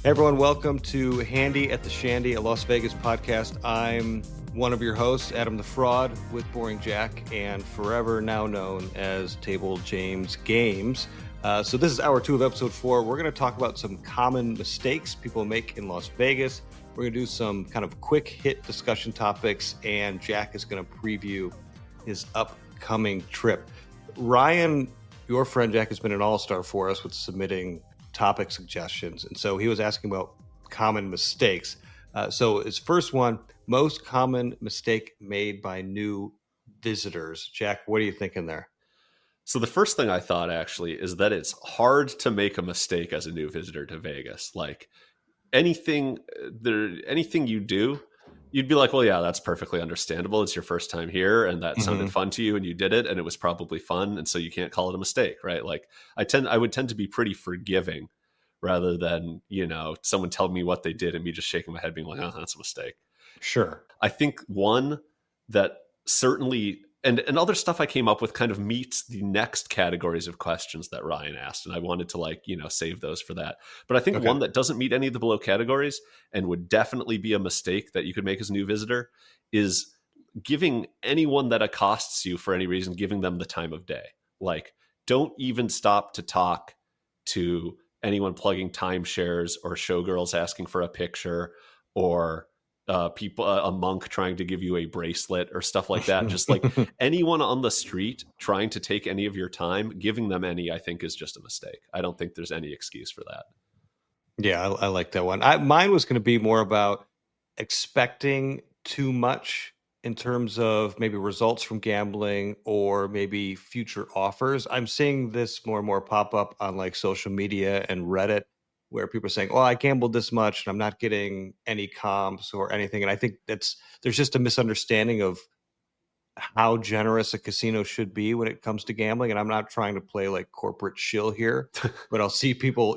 Hey everyone, welcome to Handy at the Shandy, a Las Vegas podcast. I'm one of your hosts, Adam the Fraud, with Boring Jack, and forever now known as Table James Games. So this is hour 2 of episode 4. We're going to talk about some common mistakes people make in Las Vegas. We're going to do some kind of quick hit discussion topics, and Jack is going to preview his upcoming trip. Ryan, your friend Jack, has been an all-star for us with submitting topic suggestions, and so he was asking about common mistakes. So his first one, most common mistake made by new visitors. Jack, what are you thinking there? So the first thing I thought actually is that it's hard to make a mistake as a new visitor to Vegas. Like anything you do, you'd be like, well, yeah, that's perfectly understandable. It's your first time here and that sounded fun to you and you did it and it was probably fun. And so you can't call it a mistake, right? Like I would tend to be pretty forgiving rather than, someone telling me what they did and me just shaking my head being like, oh, that's a mistake. Sure. I think one that certainly, and other stuff I came up with kind of meets the next categories of questions that Ryan asked. And I wanted to save those for that. But I think one that doesn't meet any of the below categories and would definitely be a mistake that you could make as a new visitor is giving anyone that accosts you for any reason, giving them the time of day. Like, don't even stop to talk to anyone plugging timeshares or showgirls asking for a picture or a monk trying to give you a bracelet or stuff like that. Just like anyone on the street trying to take any of your time, giving them any, I think is just a mistake. I don't think there's any excuse for that. Yeah, I like that one. Mine was going to be more about expecting too much in terms of maybe results from gambling or maybe future offers. I'm seeing this more and more pop up on like social media and Reddit, where people are saying, "Oh, I gambled this much and I'm not getting any comps or anything." And I think there's just a misunderstanding of how generous a casino should be when it comes to gambling. And I'm not trying to play like corporate shill here, but I'll see people,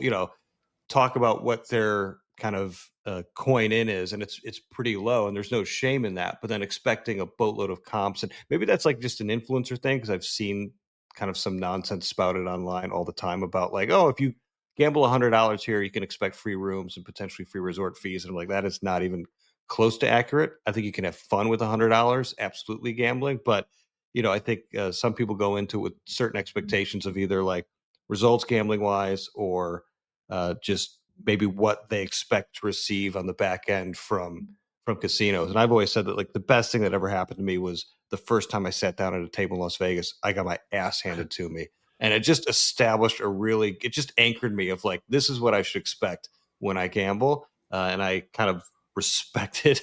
talk about what their kind of coin in is, and it's pretty low, and there's no shame in that. But then expecting a boatload of comps, and maybe that's like just an influencer thing, because I've seen kind of some nonsense spouted online all the time about like, oh, if you gamble $100 here, you can expect free rooms and potentially free resort fees. And I'm like, that is not even close to accurate. I think you can have fun with $100, absolutely gambling, but I think some people go into it with certain expectations of either like results gambling wise or just maybe what they expect to receive on the back end from casinos. And I've always said that like the best thing that ever happened to me was the first time I sat down at a table in Las Vegas. I got my ass handed to me, and it just established it just anchored me of like, this is what I should expect when I gamble. And I kind of respected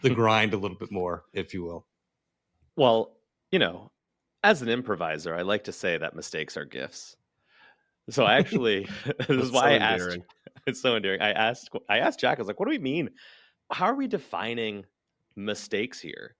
the grind a little bit more, if you will. Well, as an improviser, I like to say that mistakes are gifts. So I actually, this is why I asked. It's so endearing. I asked Jack. I was like, "What do we mean? How are we defining mistakes here?"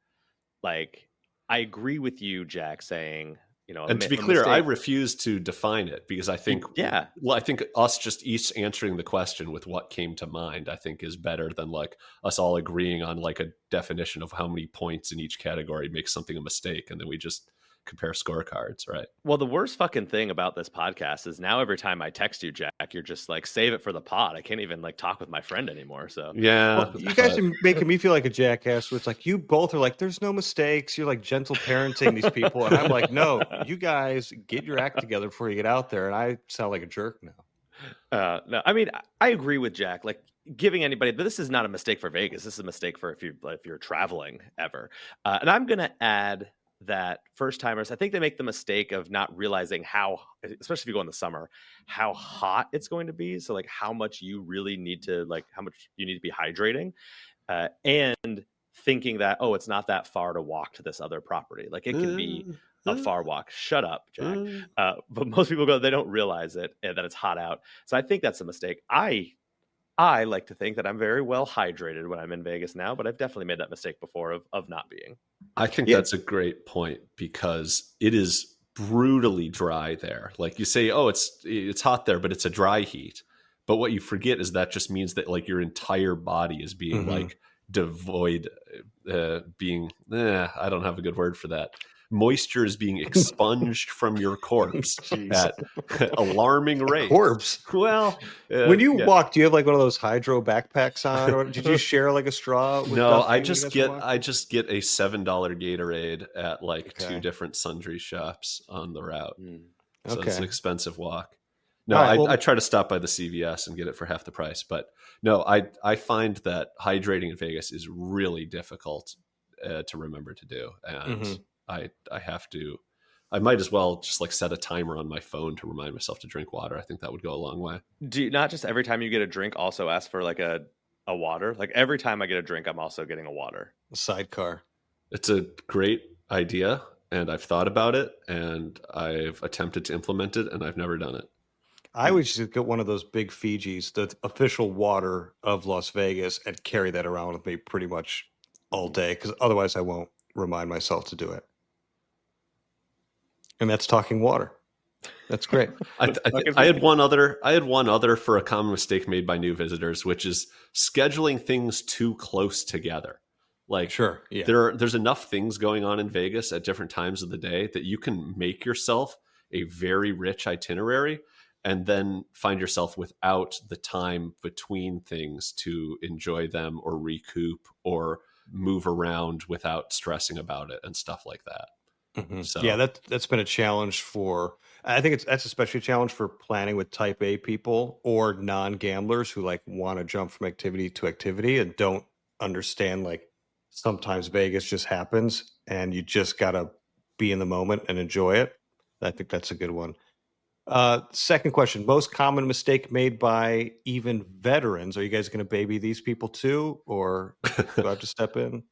Like, I agree with you, Jack, saying, and to be clear, I refuse to define it because I think, I think us just each answering the question with what came to mind, I think is better than like us all agreeing on like a definition of how many points in each category makes something a mistake, and then we just compare scorecards, right? Well, the worst fucking thing about this podcast is now every time I text you, Jack, you're just like, save it for the pod. I can't even like talk with my friend anymore. So yeah, well, you guys are making me feel like a jackass. Where it's like you both are like, there's no mistakes. You're like gentle parenting these people, and I'm like, no, you guys get your act together before you get out there. And I sound like a jerk now. No, I mean, I agree with Jack. Like giving anybody, but this is not a mistake for Vegas. This is a mistake for if you're traveling ever. And I'm gonna add that first timers, I think they make the mistake of not realizing how, especially if you go in the summer, how hot it's going to be. So like how much you really need to how much you need to be hydrating, and thinking that, oh, it's not that far to walk to this other property. Like it can be a far walk. Shut up, Jack. But most people they don't realize it, that it's hot out. So I think that's a mistake. I like to think that I'm very well hydrated when I'm in Vegas now, but I've definitely made that mistake before of not being. I think that's a great point because it is brutally dry there. Like you say, oh, it's hot there, but it's a dry heat. But what you forget is that just means that like your entire body is being like devoid, I don't have a good word for that. moisture is being expunged from your corpse at alarming rates. Corpse. Well, when you yeah. walk, do you have like one of those hydro backpacks on, or did you share like a straw? With No, Duffy I when you just guys get walked? I just get a $7 Gatorade at like Okay. 2 different sundry shops on the route. So Okay. it's an expensive walk. No, All right, well- I try to stop by the CVS and get it for half the price. But no, I find that hydrating in Vegas is really difficult to remember to do, and I have to. I might as well just like set a timer on my phone to remind myself to drink water. I think that would go a long way. Do you not just every time you get a drink also ask for like a water? Like every time I get a drink, I'm also getting a water. A sidecar. It's a great idea, and I've thought about it, and I've attempted to implement it, and I've never done it. I would just get one of those big Fijis, the official water of Las Vegas, and carry that around with me pretty much all day, because otherwise I won't remind myself to do it. And that's talking water. That's great. I had one other for a common mistake made by new visitors, which is scheduling things too close together. Like, sure, yeah. There's enough things going on in Vegas at different times of the day that you can make yourself a very rich itinerary and then find yourself without the time between things to enjoy them or recoup or move around without stressing about it and stuff like that. So yeah, that's been a challenge for. I think that's especially a challenge for planning with Type A people or non-gamblers who like want to jump from activity to activity and don't understand like sometimes Vegas just happens and you just gotta be in the moment and enjoy it. I think that's a good one. Second question: most common mistake made by even veterans. Are you guys going to baby these people too, or do I have to step in?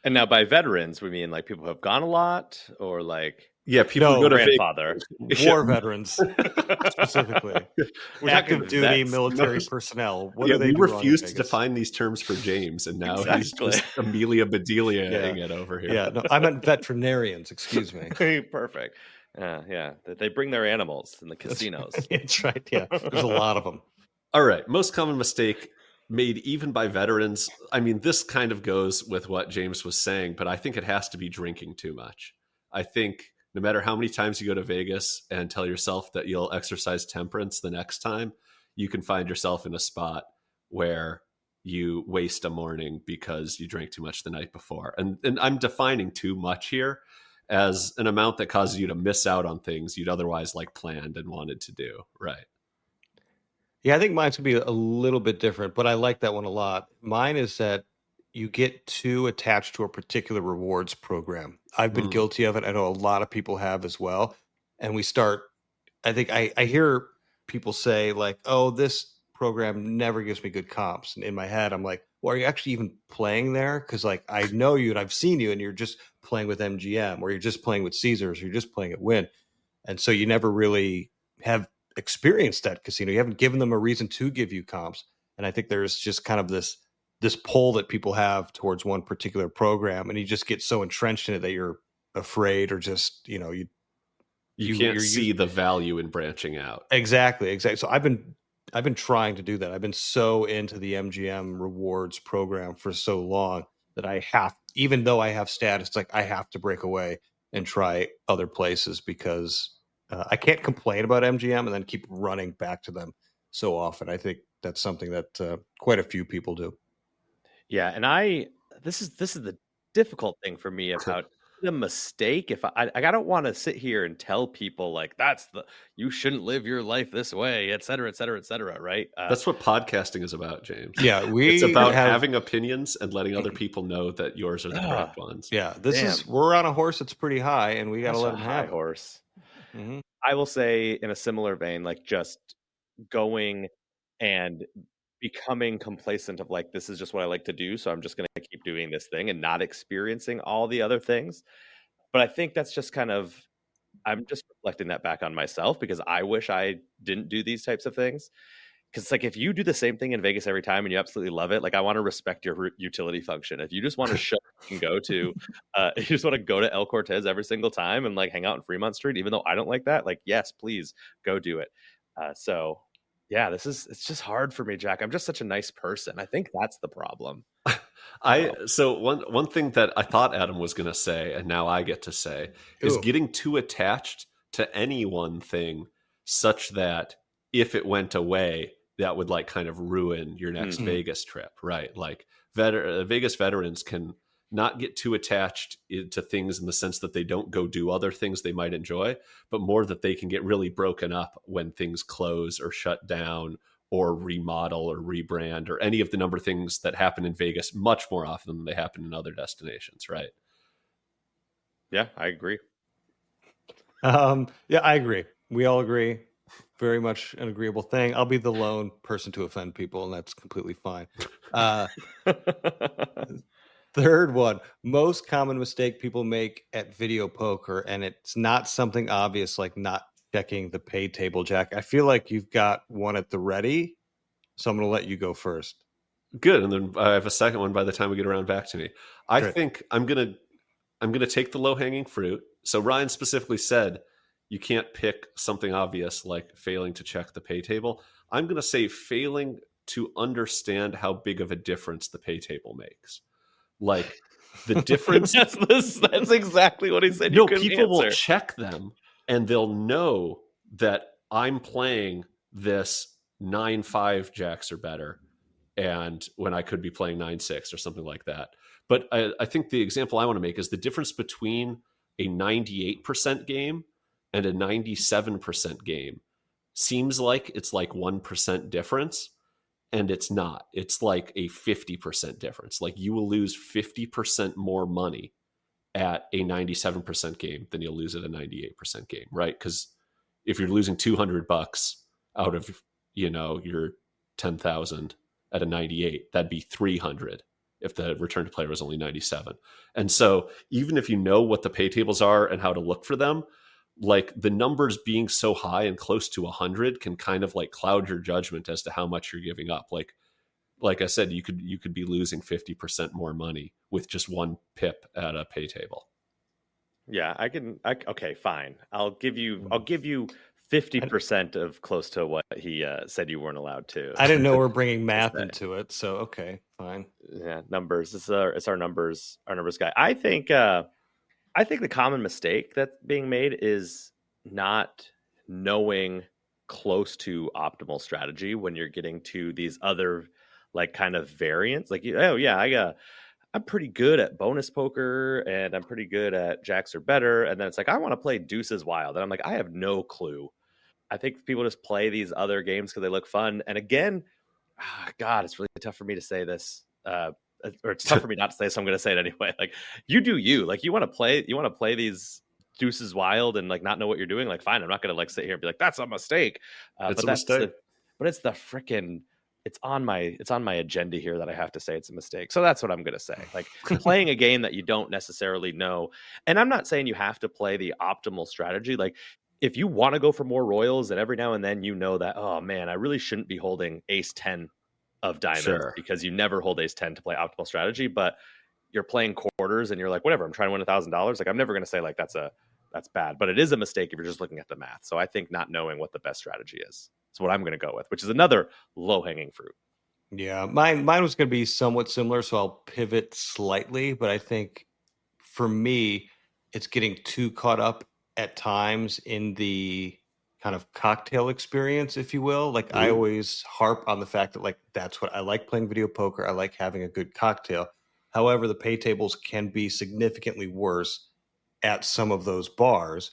And now by veterans, we mean like people who have gone a lot, or like people No, go to grandfather, war veterans specifically, We're active talking duty vets. military personnel. What yeah, do they we do wrong in refused to Vegas? define these terms for James, and now he's Exactly. just Amelia Bedelia-ing it over here. Yeah, no, I meant veterinarians. Excuse me. Perfect. Yeah, they bring their animals in the casinos. That's right. Yeah, there's a lot of them. All right, most common mistake made even by veterans. I mean, this kind of goes with what James was saying, but I think it has to be drinking too much. I think no matter how many times you go to Vegas and tell yourself that you'll exercise temperance the next time, you can find yourself in a spot where you waste a morning because you drank too much the night before. And I'm defining too much here as an amount that causes you to miss out on things you'd otherwise like planned and wanted to do. Right. Yeah, I think mine's gonna be a little bit different, but I like that one a lot. Mine is that you get too attached to a particular rewards program. I've been guilty of it. I know a lot of people have as well. And we start, I think I hear people say like, oh, this program never gives me good comps. And in my head, I'm like, well, are you actually even playing there? Because like I know you and I've seen you and you're just playing with MGM or you're just playing with Caesars or you're just playing at Win. And so you never really have experienced that casino. You haven't given them a reason to give you comps. And I think there's just kind of this pull that people have towards one particular program, and you just get so entrenched in it that you're afraid or just you can't see the value in branching out. Exactly. So I've been trying to do that. I've been so into the MGM rewards program for so long that I have, even though I have status, like I have to break away and try other places because I can't complain about MGM and then keep running back to them so often. I think that's something that quite a few people do. Yeah, and this is the difficult thing for me about the mistake. If I don't want to sit here and tell people like you shouldn't live your life this way, et cetera, et cetera, et cetera, right? That's what podcasting is about, James. Yeah, it's about having opinions and letting other people know that yours are the correct ones. Yeah, we're on a horse that's pretty high, and we got to let them have a horse. Mm-hmm. I will say in a similar vein, like just going and becoming complacent of like, this is just what I like to do. So I'm just going to keep doing this thing and not experiencing all the other things. But I think that's just I'm just reflecting that back on myself because I wish I didn't do these types of things. Because it's like, if you do the same thing in Vegas every time and you absolutely love it, like I want to respect your utility function. If you just want to show and go to, you just want to go to El Cortez every single time and like hang out in Fremont Street, even though I don't like that, like, yes, please go do it. Yeah, it's just hard for me, Jack. I'm just such a nice person. I think that's the problem. So one thing that I thought Adam was going to say, and now I get to say, is Ooh. getting too attached to any one thing, such that if it went away, that would like kind of ruin your next Mhm. Vegas trip, right? Like Vegas veterans can not get too attached to things in the sense that they don't go do other things they might enjoy, but more that they can get really broken up when things close or shut down or remodel or rebrand or any of the number of things that happen in Vegas much more often than they happen in other destinations, right? Yeah, I agree. Yeah, I agree. We all agree. Very much an agreeable thing. I'll be the lone person to offend people, and that's completely fine. Uh, Third one, most common mistake people make at video poker, and it's not something obvious like not checking the pay table, Jack. I feel like you've got one at the ready, so I'm going to let you go first. Good. And then I have a second one by the time we get around back to me. I Great. think I'm gonna take the low hanging fruit. So Ryan specifically said you can't pick something obvious like failing to check the pay table. I'm gonna say failing to understand how big of a difference the pay table makes. Like the difference. That's exactly what he said. You No, couldn't people will answer. check them and they'll know that I'm playing this 9-5 jacks or better, and when I could be playing 9-6 or something like that. But I think the example I want to make is the difference between a 98% game and a 97% game seems like it's like 1% difference, and it's not. It's like a 50% difference. Like you will lose 50% more money at a 97% game than you'll lose at a 98% game, right? Because if you're losing $200 out of, your 10,000 at a 98, that'd be 300 if the return to play was only 97. And so even if you know what the pay tables are and how to look for them, like the numbers being so high and close to 100 can kind of like cloud your judgment as to how much you're giving up. Like I said, you could be losing 50% more money with just one pip at a pay table. Yeah, okay, fine. I'll give you I, 50% of close to what he said you weren't allowed I didn't know to we're bringing math say. into it, so okay, fine. Yeah, numbers. It's our numbers guy. I think the common mistake that's being made is not knowing close to optimal strategy when you're getting to these other like kind of variants. Like, oh yeah, I'm pretty good at bonus poker and I'm pretty good at jacks or better. And then it's like, I want to play deuces wild. And I'm like, I have no clue. I think people just play these other games because they look fun. And again, God, it's really tough for me to say this. Or it's tough for me not to say, so I'm going to say it anyway. Like, you do you. Like, you want to play these deuces wild and like not know what you're doing. Like, fine, I'm not going to like sit here and be like, that's a mistake. It's But a mistake. it's the freaking. It's on my agenda here that I have to say it's a mistake. So that's what I'm going to say. Like playing a game that you don't necessarily know. And I'm not saying you have to play the optimal strategy. Like if you want to go for more royals and every now and then you know that, oh man, I really shouldn't be holding ace 10 of diamonds Sure. because you never hold ace 10 to play optimal strategy, but you're playing quarters and you're like, whatever, I'm trying to win $1,000. Like I'm never going to say like that's bad, but it is a mistake if you're just looking at the math. So I think not knowing what the best strategy is what I'm going to go with, which is another low hanging fruit. Yeah, mine was going to be somewhat similar, so I'll pivot slightly, but I think for me, it's getting too caught up at times in the kind of cocktail experience, if you will. Like I Ooh. always harp on the fact that like that's what I like playing video poker. I like having a good cocktail. However, the pay tables can be significantly worse at some of those bars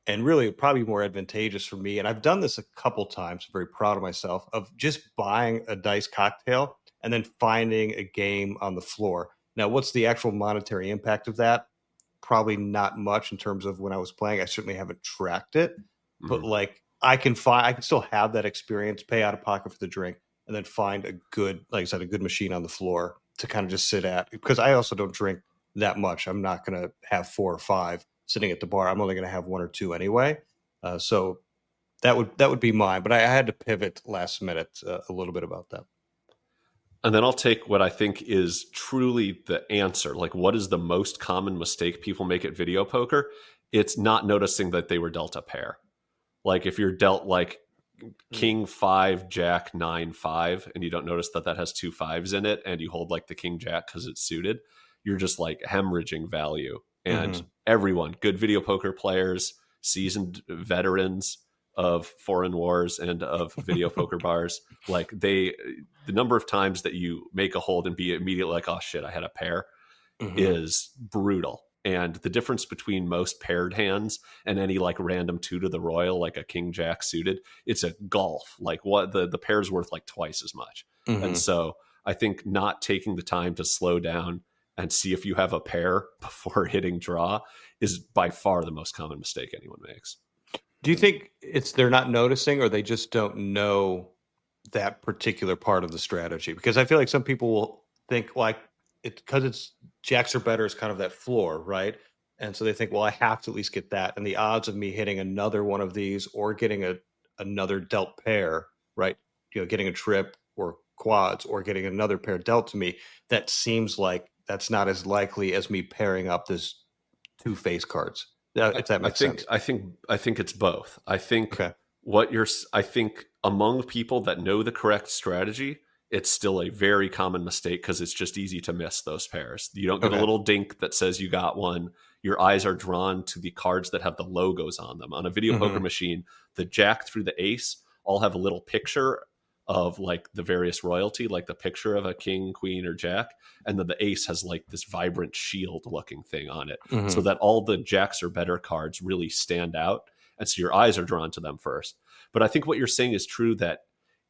and really probably more advantageous for me. And I've done this a couple times, very proud of myself, of just buying a dice cocktail and then finding a game on the floor. Now, what's the actual monetary impact of that? Probably not much in terms of when I was playing. I certainly haven't tracked it, but Mhm. like I can still have that experience, pay out of pocket for the drink, and then find a good, like I said, a good machine on the floor to kind of just sit at. Because I also don't drink that much. I'm not going to have 4 or 5 sitting at the bar. I'm only going to have 1 or 2 anyway. So that would be mine. But I had to pivot last minute a little bit about that. And then I'll take what I think is truly the answer. Like, what is the most common mistake people make at video poker? It's not noticing that they were dealt a pair. Like, if you're dealt like King 5, Jack 9, 5, and you don't notice that that has 2 5s in it, and you hold like the King Jack because it's suited, you're just like hemorrhaging value. And everyone, good video poker players, seasoned veterans of foreign wars and of video poker bars, like the number of times that you make a hold and be immediately like, oh shit, I had a pair, is brutal. And the difference between most paired hands and any like random 2 to the royal, like a King Jack suited, it's a gulf. Like what the pair's worth like twice as much. And so I think not taking the time to slow down and see if you have a pair before hitting draw is by far the most common mistake anyone makes. Do you think it's they're not noticing, or they just don't know that particular part of the strategy? Because I feel like some people will think like because it's jacks are better is kind of that floor, right? And so they think, well, I have to at least get that. And the odds of me hitting another one of these or getting another dealt pair, right? Getting a trip or quads or getting another pair dealt to me, that seems like that's not as likely as me pairing up this 2 face cards. If that makes sense. I think it's both. I think I think among people that know the correct strategy, it's still a very common mistake because it's just easy to miss those pairs. You don't get a little dink that says you got one. Your eyes are drawn to the cards that have the logos on them. On a video poker machine, the jack through the ace all have a little picture of like the various royalty, like the picture of a king, queen, or jack. And then the ace has like this vibrant shield looking thing on it, so that all the jacks or better cards really stand out. And so your eyes are drawn to them first. But I think what you're saying is true, that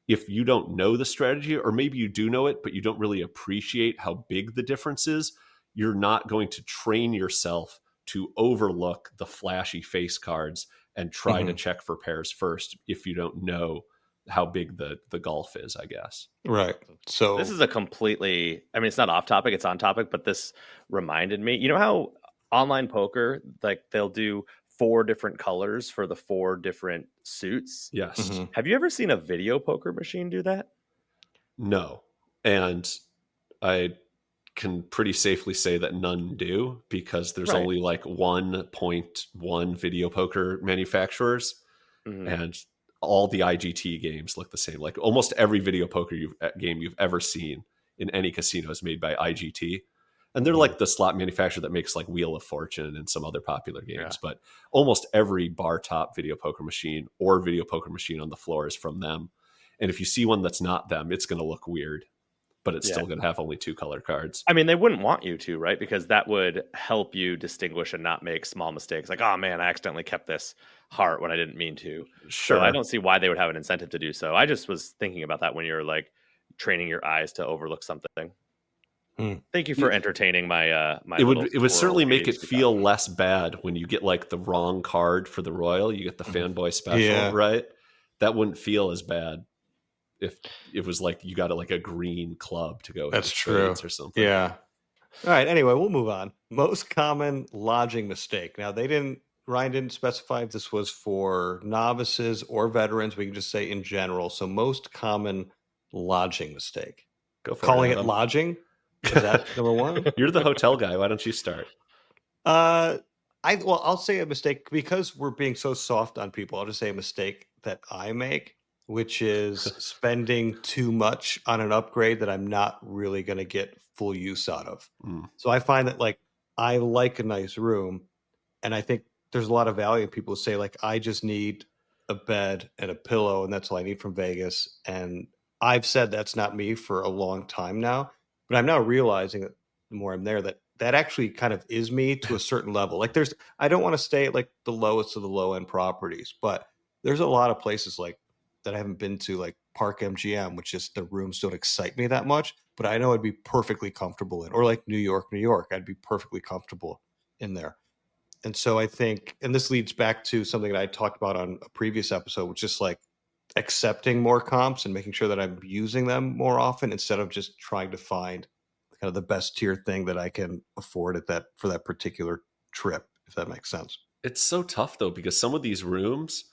if you don't know the strategy, or maybe you do know it, but you don't really appreciate how big the difference is, you're not going to train yourself to overlook the flashy face cards and try to check for pairs first if you don't know how big the gulf is, I guess. Right. So this is a completely, I mean, it's not off topic, it's on topic, but this reminded me, you know how online poker, like they'll do 4 different colors for the 4 different suits? Yes. Have you ever seen a video poker machine do that? No. And I can pretty safely say that none do, because there's only like 1.1 video poker manufacturers, and all the IGT games look the same. Like almost every video poker game you've ever seen in any casino is made by IGT. And they're like the slot manufacturer that makes like Wheel of Fortune and some other popular games. But almost every bar top video poker machine or video poker machine on the floor is from them. And if you see one that's not them, it's going to look weird, but it's still going to have only 2 color cards. I mean, they wouldn't want you to, right? Because that would help you distinguish and not make small mistakes. Like, oh man, I accidentally kept this heart when I didn't mean to. Sure. So I don't see why they would have an incentive to do so. I just was thinking about that when you're like training your eyes to overlook something. Thank you for entertaining my my. It would certainly make it feel less bad when you get like the wrong card for the royal. You get the fanboy special, right? That wouldn't feel as bad if it was like you got like a green club to go. That's true. Or something. Yeah. All right. Anyway, we'll move on. Most common lodging mistake. Now Ryan didn't specify if this was for novices or veterans. We can just say in general. So most common lodging mistake. Go for Calling it, it lodging. Is that number 1? You're the hotel guy. Why don't you start? I'll say a mistake because we're being so soft on people. I'll just say a mistake that I make, which is spending too much on an upgrade that I'm not really going to get full use out of. So I find that like I like a nice room, and I think there's a lot of value in people who say like I just need a bed and a pillow, and that's all I need from Vegas. And I've said that's not me for a long time now. But I'm now realizing that the more I'm there, that actually kind of is me to a certain level. Like I don't want to stay at like the lowest of the low end properties, but there's a lot of places like that I haven't been to, like Park MGM, which just the rooms don't excite me that much, but I know I'd be perfectly comfortable in, or like New York, I'd be perfectly comfortable in there. And so I think, and this leads back to something that I talked about on a previous episode, which is like accepting more comps and making sure that I'm using them more often instead of just trying to find kind of the best tier thing that I can afford for that particular trip, if that makes sense. It's so tough though, because some of these rooms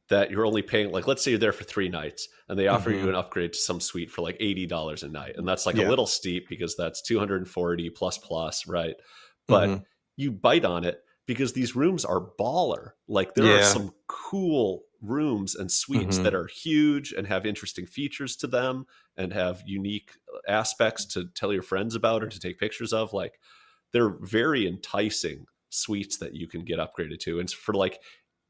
that you're only paying, like let's say you're there for 3 nights and they offer you an upgrade to some suite for like $80 a night. And that's like a little steep because that's 240 plus, right? But you bite on it because these rooms are baller. Like there are some cool rooms and suites that are huge and have interesting features to them and have unique aspects to tell your friends about or to take pictures of. Like, they're very enticing suites that you can get upgraded to. And for like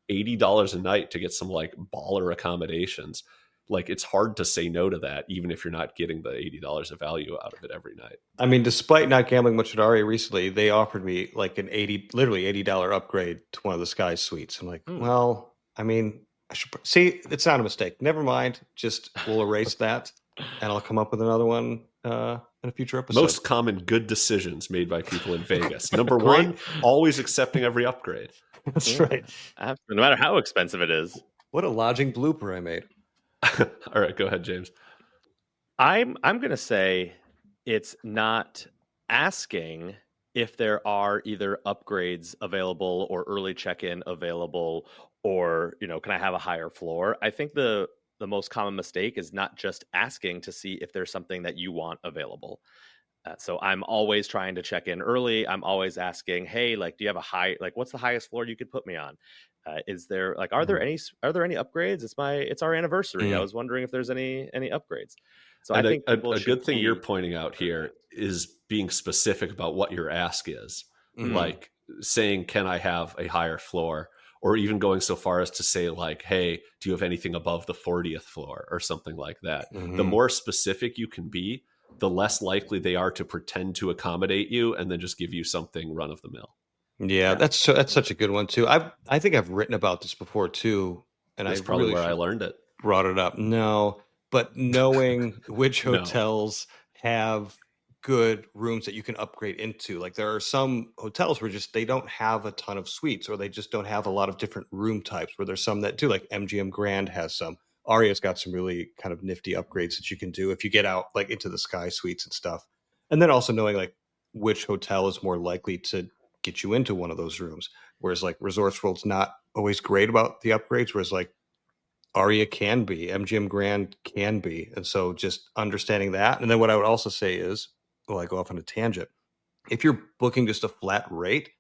$80 a night to get some like baller accommodations, like, it's hard to say no to that, even if you're not getting the $80 of value out of it every night. I mean, despite not gambling much at Aria recently, they offered me like an literally $80 upgrade to one of the Sky suites. I'm like, well, I mean, I should see. It's not a mistake. Never mind. Just we'll erase that, and I'll come up with another one in a future episode. Most common good decisions made by people in Vegas. Number one, always accepting every upgrade. That's right. No matter how expensive it is. What a lodging blooper I made. All right, go ahead, James. I'm going to say it's not asking if there are either upgrades available or early check-in available, or, you know, can I have a higher floor? I think the most common mistake is not just asking to see if there's something that you want available. So I'm always trying to check in early. I'm always asking, hey, like, do you have what's the highest floor you could put me on? Is there like, are there any upgrades? It's our anniversary. I was wondering if there's any upgrades. So and I think a good thing you're pointing out here is being specific about what your ask is. Like saying, can I have a higher floor? Or even going so far as to say, like, hey, do you have anything above the 40th floor or something like that? The more specific you can be, the less likely they are to pretend to accommodate you and then just give you something run of the mill. Yeah, that's such a good one too. I think I've written about this before too, and that's probably where I learned it. Brought it up. No, but knowing which hotels have good rooms that you can upgrade into. Like, there are some hotels where just they don't have a ton of suites, or they just don't have a lot of different room types, where there's some that do. Like MGM Grand has some. Aria's got some really kind of nifty upgrades that you can do if you get out like into the Sky suites and stuff. And then also knowing like which hotel is more likely to get you into one of those rooms. Whereas like Resorts World's not always great about the upgrades, whereas like Aria can be, MGM Grand can be. And so just understanding that. And then what I would also say is, well, I go off on a tangent. If you're booking just a flat rate,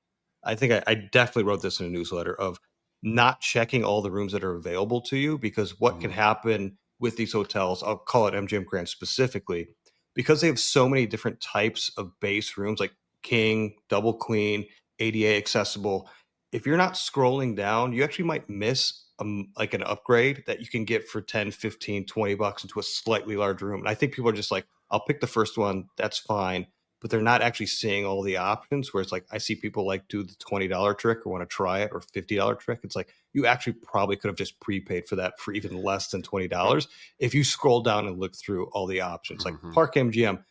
I think I definitely wrote this in a newsletter of not checking all the rooms that are available to you, because what can happen with these hotels, I'll call it MGM Grand specifically, because they have so many different types of base rooms, like king, double queen, ADA accessible. If you're not scrolling down, you actually might miss like an upgrade that you can get for 10, 15, 20 bucks into a slightly larger room. And I think people are just like, I'll pick the first one. That's fine. But they're not actually seeing all the options, where it's like, I see people like do the $20 trick or want to try it, or $50 trick. It's like, you actually probably could have just prepaid for that for even less than $20 if you scroll down and look through all the options. Like Park MGM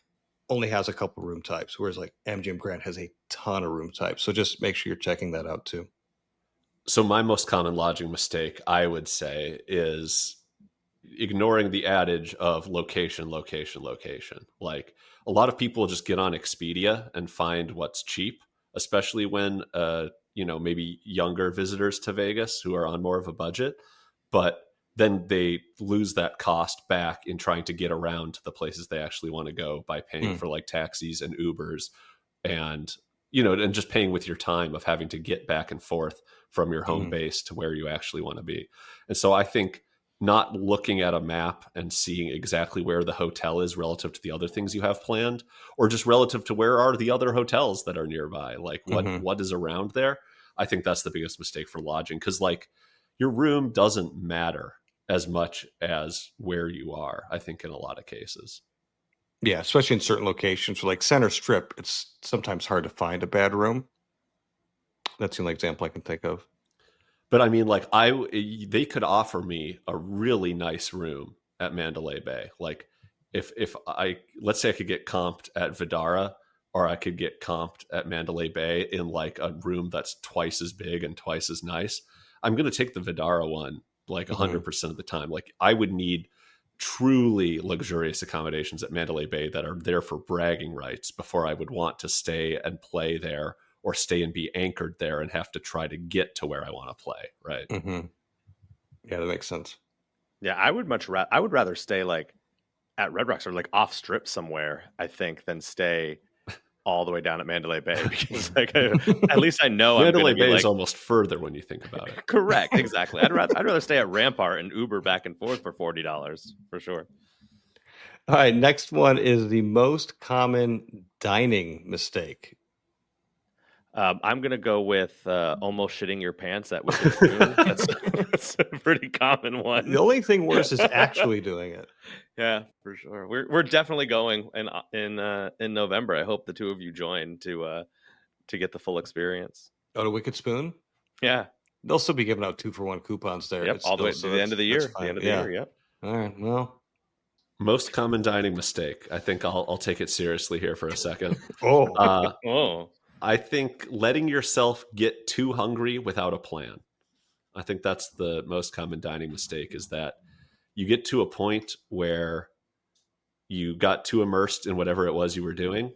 only has a couple room types, whereas like MGM Grand has a ton of room types. So just make sure you're checking that out too. So my most common lodging mistake, I would say, is ignoring the adage of location, location, location. Like, a lot of people just get on Expedia and find what's cheap, especially when, maybe younger visitors to Vegas who are on more of a budget, but then they lose that cost back in trying to get around to the places they actually want to go by paying for like taxis and Ubers and just paying with your time of having to get back and forth from your home base to where you actually want to be. And so I think not looking at a map and seeing exactly where the hotel is relative to the other things you have planned, or just relative to where are the other hotels that are nearby, like what is around there. I think that's the biggest mistake for lodging, because like your room doesn't matter as much as where you are, I think, in a lot of cases. Yeah, especially in certain locations. So like Center Strip, it's sometimes hard to find a bad room. That's the only example I can think of. But I mean, like, they could offer me a really nice room at Mandalay Bay. Like, if let's say I could get comped at Vidara, or I could get comped at Mandalay Bay in like a room that's twice as big and twice as nice, I'm going to take the Vidara one like 100% of the time. Like, I would need truly luxurious accommodations at Mandalay Bay that are there for bragging rights before I would want to stay and play there, or stay and be anchored there and have to try to get to where I want to play. Right. Yeah, that makes sense. Yeah, I would rather stay like at Red Rocks or like off strip somewhere, I think, than stay all the way down at Mandalay Bay because at least I know I'm Mandalay going to be Bay like is almost further when you think about it. correct. Exactly. I'd rather stay at Rampart and Uber back and forth for $40 for sure. All right, next one is the most common dining mistake. I'm gonna go with almost shitting your pants at Wicked Spoon. That's a pretty common one. The only thing worse is actually doing it. Yeah, for sure. We're definitely going in November. I hope the two of you join to get the full experience. Oh, to Wicked Spoon? Yeah. They'll still be giving out 2-for-1 coupons there. Yep. All the way to the end of the year. The end of the year. Yep. All right. Well, most common dining mistake. I think I'll take it seriously here for a second. Oh. I think letting yourself get too hungry without a plan. I think that's the most common dining mistake, is that you get to a point where you got too immersed in whatever it was you were doing,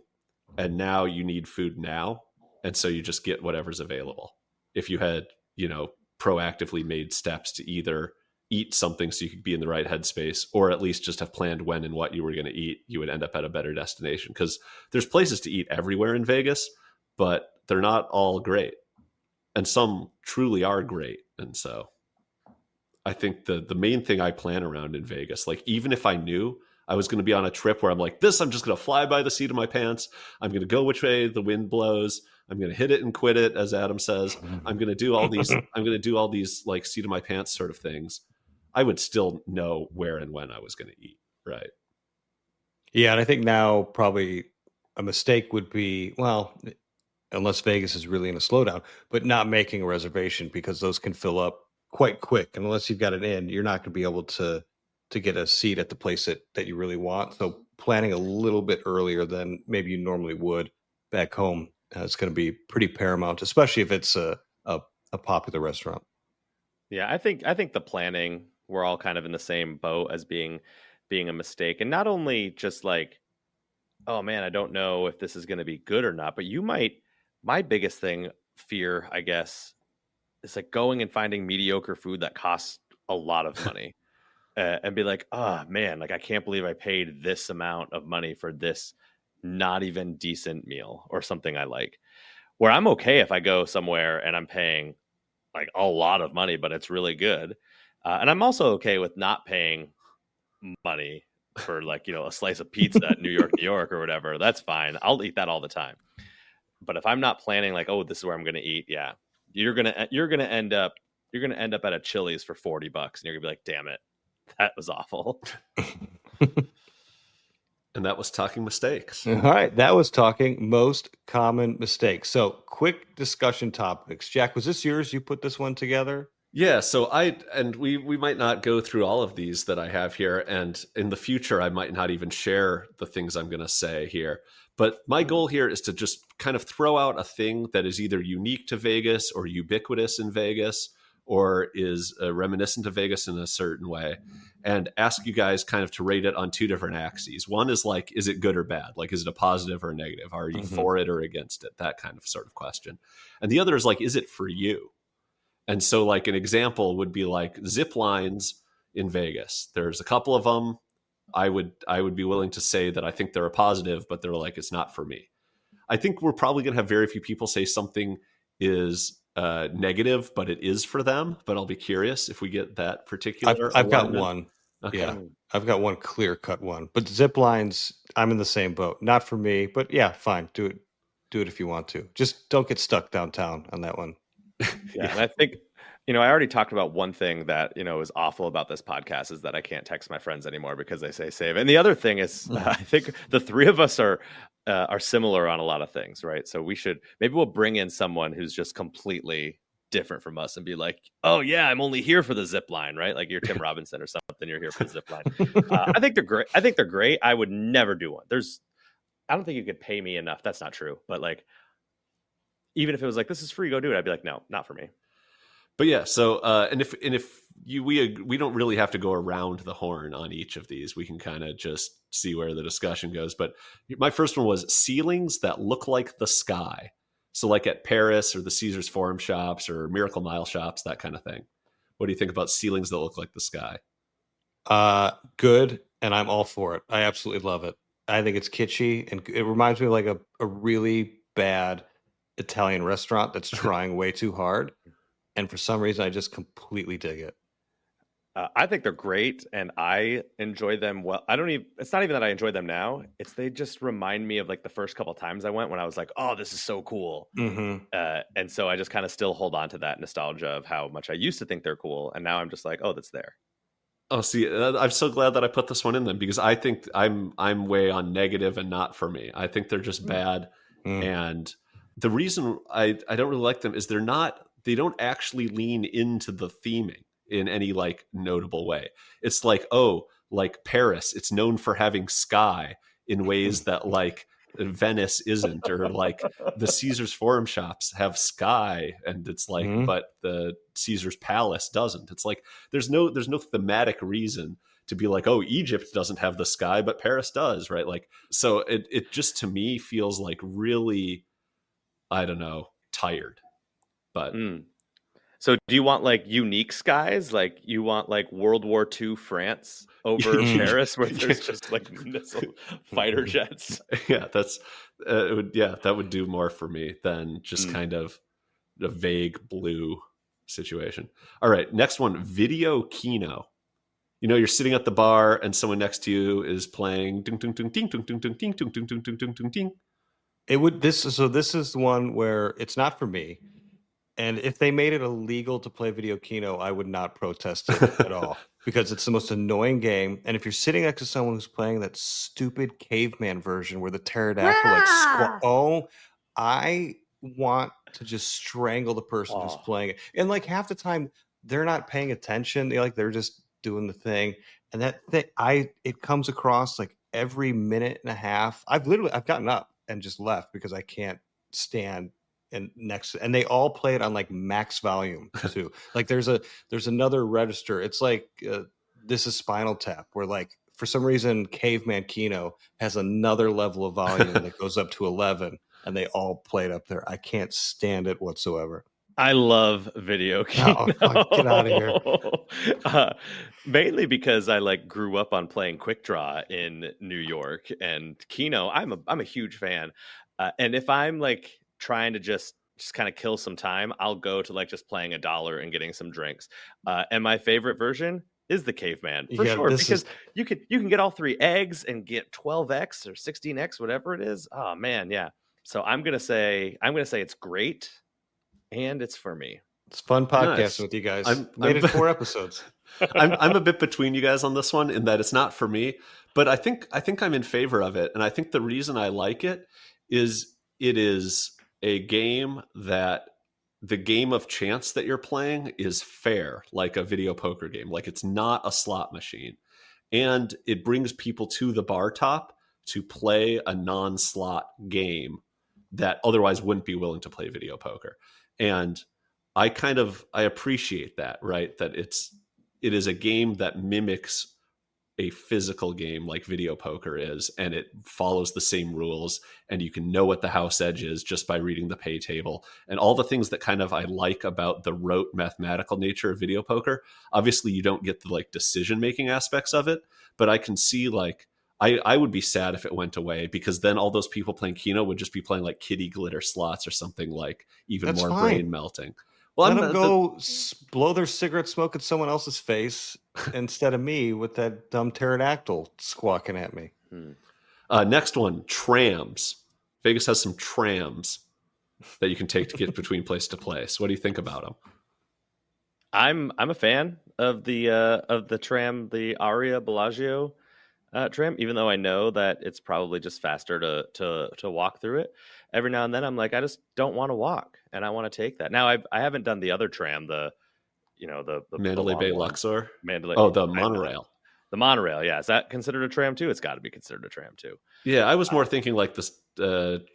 and now you need food now. And so you just get whatever's available. If you had, proactively made steps to either eat something so you could be in the right headspace, or at least just have planned when and what you were going to eat, you would end up at a better destination. Because there's places to eat everywhere in Vegas, but they're not all great. And some truly are great. And so I think the main thing I plan around in Vegas, like even if I knew I was going to be on a trip where I'm like, I'm just going to fly by the seat of my pants. I'm going to go which way the wind blows. I'm going to hit it and quit it, as Adam says. I'm going to do all these like seat of my pants sort of things. I would still know where and when I was going to eat. Right. Yeah. And I think now probably a mistake would be, well, unless Vegas is really in a slowdown, but not making a reservation, because those can fill up quite quick. And unless you've got it in, you're not going to be able to get a seat at the place that you really want. So planning a little bit earlier than maybe you normally would back home is going to be pretty paramount, especially if it's a popular restaurant. Yeah, I think the planning, we're all kind of in the same boat as being a mistake. And not only just like, oh man, I don't know if this is going to be good or not, but my biggest fear, I guess, is like going and finding mediocre food that costs a lot of money. And be like, oh man, like I can't believe I paid this amount of money for this not even decent meal or something I like. Where I'm okay if I go somewhere and I'm paying like a lot of money, but it's really good. And I'm also okay with not paying money for like, a slice of pizza at New York or whatever. That's fine. I'll eat that all the time. But if I'm not planning like, oh, this is where I'm going to eat. Yeah. You're going to end up at a Chili's for $40 and you're gonna be like, damn it. That was awful. And that was talking mistakes. All right. That was talking most common mistakes. So quick discussion topics. Jack, was this yours? You put this one together? Yeah. So we might not go through all of these that I have here. And in the future, I might not even share the things I'm going to say here. But my goal here is to just kind of throw out a thing that is either unique to Vegas or ubiquitous in Vegas, or is reminiscent of Vegas in a certain way, and ask you guys kind of to rate it on two different axes. One is like, is it good or bad? Like, is it a positive or a negative? Are you for it or against it? That kind of sort of question. And the other is like, is it for you? And so like an example would be like zip lines in Vegas. There's a couple of them. I would be willing to say that I think they're a positive, but they're like, it's not for me. I think we're probably going to have very few people say something is negative, but it is for them. But I'll be curious if we get that particular. I've got one. Okay. Yeah, I've got one clear cut one. But zip lines, I'm in the same boat. Not for me, but yeah, fine. Do it if you want to. Just don't get stuck downtown on that one. Yeah, and I think I already talked about one thing that is awful about this podcast is that I can't text my friends anymore because they say save. And the other thing is, I think the three of us are similar on a lot of things, right? So we'll bring in someone who's just completely different from us and be like, oh yeah, I'm only here for the zip line, right? Like you're Tim Robinson or something. You're here for the zip line. I think they're great. I would never do one. I don't think you could pay me enough. That's not true. But like, even if it was like, this is free, go do it. I'd be like, no, not for me. But yeah, so and if we don't really have to go around the horn on each of these. We can kind of just see where the discussion goes. But my first one was ceilings that look like the sky. So like at Paris or the Caesars Forum shops or Miracle Mile shops, that kind of thing. What do you think about ceilings that look like the sky? Good, and I'm all for it. I absolutely love it. I think it's kitschy, and it reminds me of like a really bad Italian restaurant that's trying way too hard. And for some reason, I just completely dig it. I think they're great, and I enjoy them. Well, I don't even. It's not even that I enjoy them now. It's they just remind me of like the first couple times I went when I was like, "Oh, this is so cool," Mm-hmm. and so I just kind of still hold on to that nostalgia of how much I used to think they're cool, and now I'm just like, "Oh, that's there." Oh, see, I'm so glad that I put this one in then, because I think I'm way on negative and not for me. I think they're just bad, Mm. and the reason I don't really like them is they don't actually lean into the theming in any like notable way. It's like, oh, like Paris, it's known for having sky in ways that like Venice isn't, or like the Caesar's Forum shops have sky, and it's like, Mm. but the Caesar's Palace doesn't. It's like there's no thematic reason to be like, oh, Egypt doesn't have the sky, but Paris does, right? Like, so it just to me feels like really, I don't know, tired. But Mm. So, do you want like unique skies? Like you want like World War II France over Mm. Paris, where there's just like missile fighter jets? yeah, that's that would do more for me than just Mm. kind of a vague blue situation. All right, next one, video kino. You know, you're sitting at the bar and someone next to you is playing ding ding ding ding ding ding ding ding ding ding ding ding ding ding ding. It would this is the one where it's not for me. And if they made it illegal to play video keno, I would not protest it at all because it's the most annoying game. And if you're sitting next to someone who's playing that stupid caveman version where the pterodactyl like oh, I want to just strangle the person who's Oh, playing it. And like half the time they're not paying attention. They're just doing the thing. And that thing it comes across like every minute and a half. I've gotten up and just left because I can't stand and they all play it on like max volume too. Like there's another register. It's like this is Spinal Tap where like for some reason Caveman Keno has another level of volume that goes up to 11 and they all play it up there. I can't stand it whatsoever. I love video Oh, keno. fuck, get out of here. uh, Mainly because I like grew up on playing Quick Draw in New York and Keno. I'm a huge fan, and if I'm like trying to just kind of kill some time, I'll go to like just playing $1 and getting some drinks. And my favorite version is the caveman for Yeah, sure this is because you can get all 3 eggs and get 12x or 16x, whatever it is. Oh man, yeah. So I'm gonna say it's great and it's for me. it's fun podcasting Nice. with you guys. I'm Made it 4 episodes. I'm a bit between you guys on this one in that it's not for me, but I think I'm in favor of it, and I think the reason I like it is it is a game that the game of chance that you're playing is fair, like a video poker game. Like it's not a slot machine, and it brings people to the bar top to play a non-slot game that otherwise wouldn't be willing to play video poker. And I appreciate that, right? That it is a game that mimics a physical game like video poker is, and it follows the same rules, and you can know what the house edge is just by reading the pay table and all the things that kind of I like about the rote mathematical nature of video poker. Obviously you don't get the like decision making aspects of it, but I can see like I would be sad if it went away, because then all those people playing Keno would just be playing like kitty glitter slots or something like even That's more fine. brain melting. Well, Let them go blow their cigarette smoke at someone else's face instead of me with that dumb pterodactyl squawking at me. Next one, trams. Vegas has some trams that you can take to get between place to place. What do you think about them? I'm a fan of the tram, the Aria Bellagio tram, even though I know that it's probably just faster to walk through it. Every now and then I'm like, I just don't want to walk and I want to take that. Now I haven't done the other tram, the Mandalay long Bay one. Luxor. Mandalay. Oh, the monorail. The monorail, yeah. Is that considered a tram too? It's got to be considered a tram too. Yeah, I was more thinking like this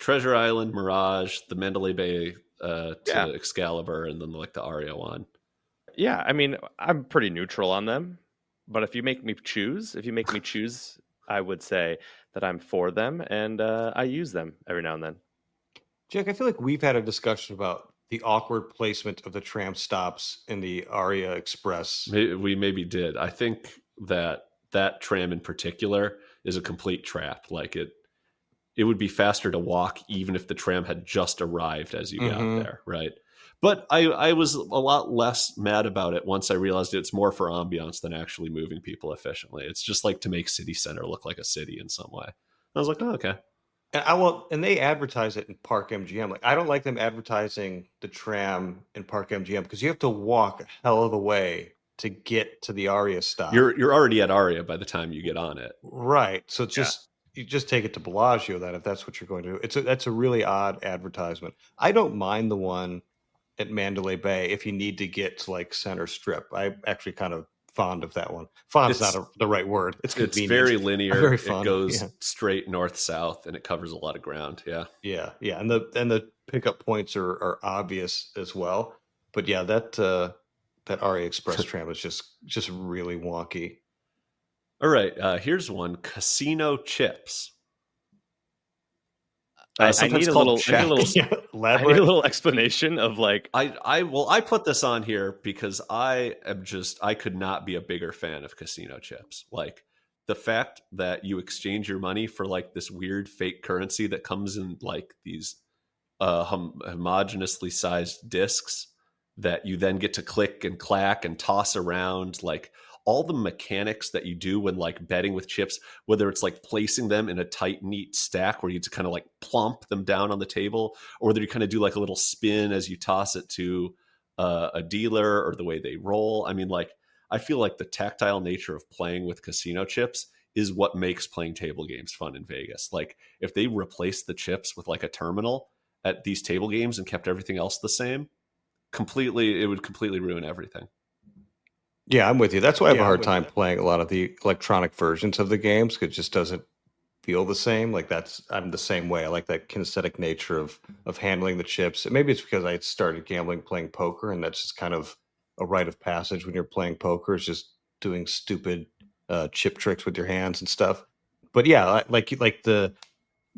Treasure Island, Mirage, the Mandalay Bay to Yeah. Excalibur, and then like the Aria one. Yeah, I mean, I'm pretty neutral on them, but if you make me choose, I would say that I'm for them and I use them every now and then. Jack, I feel like we've had a discussion about the awkward placement of the tram stops in the Aria Express. We maybe did. I think that tram in particular is a complete trap. Like it would be faster to walk even if the tram had just arrived as you got there, right? But I was a lot less mad about it once I realized it's more for ambiance than actually moving people efficiently. It's just like to make city center look like a city in some way. I was like, oh, okay. And they advertise it in Park MGM. Like, I don't like them advertising the tram in Park MGM because you have to walk a hell of a way to get to the Aria stop. You're already at Aria by the time you get on it, right? So it's just you just take it to Bellagio then if that's what you're going to do. That's a really odd advertisement. I don't mind the one at Mandalay Bay if you need to get to like Center Strip. I actually kind of fond of that one. Fond is not the right word. It's convenient. It's very linear. Very fun. It goes straight north south and it covers a lot of ground. Yeah. Yeah. And the pickup points are obvious as well. But yeah, that Aria Express tram is just really wonky. All right, here's one: casino chips. I need a little explanation of like. I put this on here because I could not be a bigger fan of casino chips. Like the fact that you exchange your money for like this weird fake currency that comes in like these homogeneously sized discs that you then get to click and clack and toss around, like all the mechanics that you do when like betting with chips, whether it's like placing them in a tight, neat stack where you just kind of like plump them down on the table, or whether you kind of do like a little spin as you toss it to a dealer, or the way they roll. I mean, like, I feel like the tactile nature of playing with casino chips is what makes playing table games fun in Vegas. Like if they replaced the chips with like a terminal at these table games and kept everything else the same, it would completely ruin everything. Yeah, I'm with you. That's why I have a hard time playing a lot of the electronic versions of the games, because it just doesn't feel the same. Like I'm the same way. I like that kinesthetic nature of handling the chips. And maybe it's because I started gambling playing poker, and that's just kind of a rite of passage when you're playing poker. It's just doing stupid chip tricks with your hands and stuff. But yeah, like the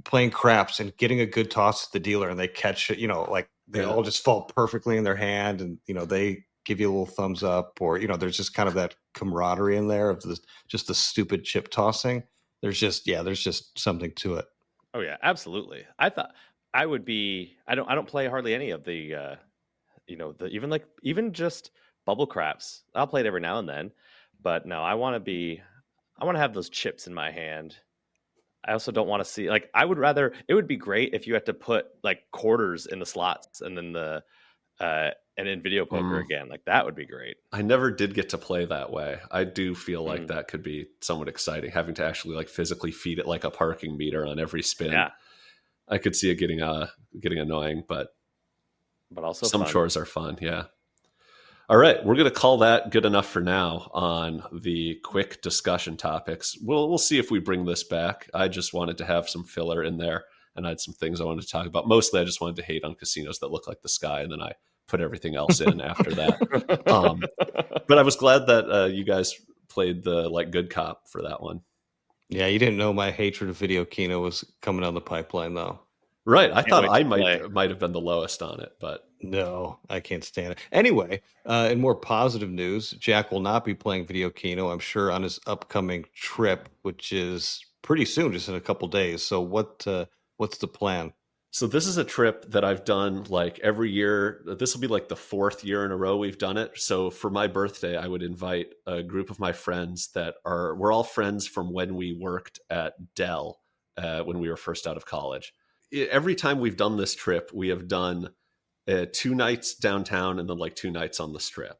playing craps and getting a good toss at the dealer, and they catch it. Like they all just fall perfectly in their hand, and they give you a little thumbs up, or there's just kind of that camaraderie in there of just the stupid chip tossing. There's just something to it. Oh yeah, absolutely. I thought I would be. I don't play hardly any of the even just bubble craps. I'll play it every now and then, but no, I want to have those chips in my hand. I also don't want to see, like, it would be great if you had to put like quarters in the slots and then and in video poker again. Like that would be great. I never did get to play that way. I do feel like that could be somewhat exciting, having to actually like physically feed it like a parking meter on every spin. Yeah. I could see it getting annoying, but also some fun. chores are fun. Yeah. All right, we're going to call that good enough for now on the quick discussion topics. We'll see if we bring this back. I just wanted to have some filler in there, and I had some things I wanted to talk about. Mostly, I just wanted to hate on casinos that look like the sky, and then I put everything else in after that. But I was glad that you guys played the like good cop for that one. Yeah, you didn't know my hatred of Video Kino was coming down the pipeline, though. Right. I thought I might have been the lowest on it, but no, I can't stand it. Anyway, in more positive news, Jack will not be playing Video Kino, I'm sure, on his upcoming trip, which is pretty soon, just in a couple days. So what's the plan? So this is a trip that I've done like every year. This will be like the 4th year in a row we've done it. So for my birthday, I would invite a group of my friends we're all friends from when we worked at Dell when we were first out of college. Every time we've done this trip, we have done 2 nights downtown and then like 2 nights on the strip.